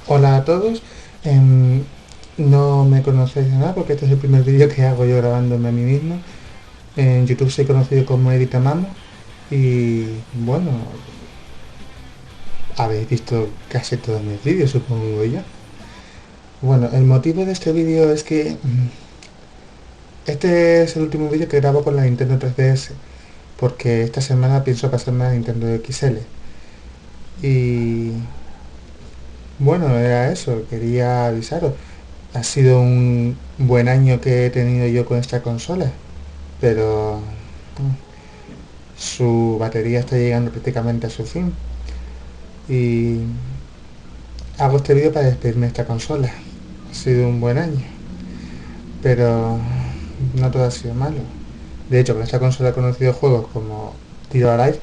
Hola a todos. Em, no me conocéis de nada porque este es el primer vídeo que hago yo grabándome a mí mismo. En YouTube soy conocido como Editamamo y bueno, habéis visto casi todos mis vídeos, supongo yo. Bueno, el motivo de este vídeo es que este es el último vídeo que grabo con la Nintendo 3DS porque esta semana pienso pasarme a Nintendo XL. Y bueno, era eso, quería avisaros. Ha sido un buen año que he tenido yo con esta consola, pero su batería está llegando prácticamente a su fin y hago este vídeo para despedirme de esta consola. Ha sido un buen año, pero no todo ha sido malo. De hecho, con esta consola he conocido juegos como Tiro Alive,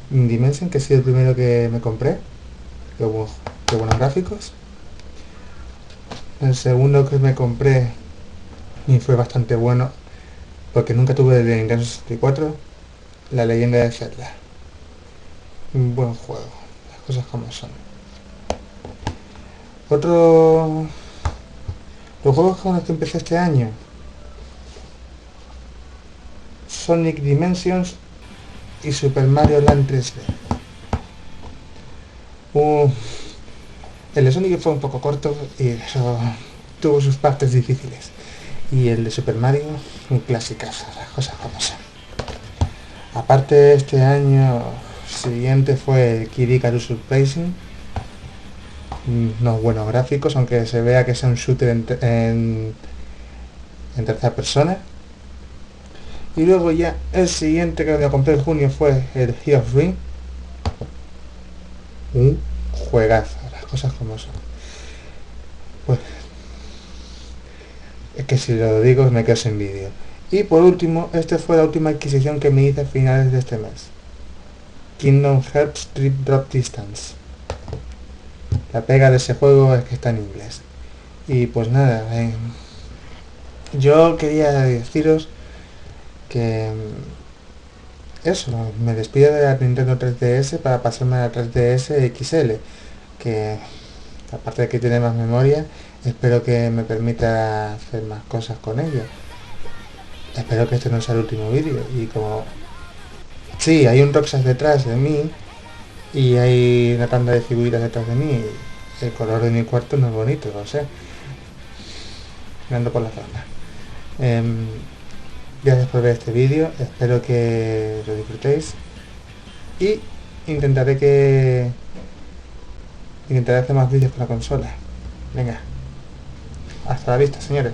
Dimension, que ha sido el primero que me compré, que buenos gráficos. El segundo que me compré y fue bastante bueno, porque nunca tuve el de Nintendo 64, La Leyenda de Zelda. Un buen juego, las cosas como son. Otro... Los juegos con los que empecé este año: Sonic Dimensions y Super Mario Land 3D. Uh, el de Sonic fue un poco corto y eso tuvo sus partes difíciles. Y el de Super Mario, un clasicazo, las cosas como son. Aparte, este año siguiente fue Kid Icarus Uprising. Unos buenos gráficos, aunque se vea que es un shooter en tercera persona. Y luego ya el siguiente que me compré en junio fue el Heroes Ring. Un juegazo, las cosas como son. Pues es que si lo digo me quedo sin vídeo. Y por último, esta fue la última adquisición que me hice a finales de este mes: Kingdom Hearts Trip Drop Distance. La pega de ese juego es que está en inglés. Y pues nada, yo quería deciros que eso, me despido de la Nintendo 3DS para pasarme a la 3DS XL, que aparte de que tiene más memoria, espero que me permita hacer más cosas con ella. Espero que este no sea el último vídeo. Y como sí, hay un Roxas detrás de mí y hay una tanda de figuritas detrás de mí, el color de mi cuarto no es bonito, lo sé. Me ando por la zona. Gracias por ver este vídeo, espero que lo disfrutéis y intentaré que intentaré hacer más vídeos con la consola. Venga, hasta la vista, señores.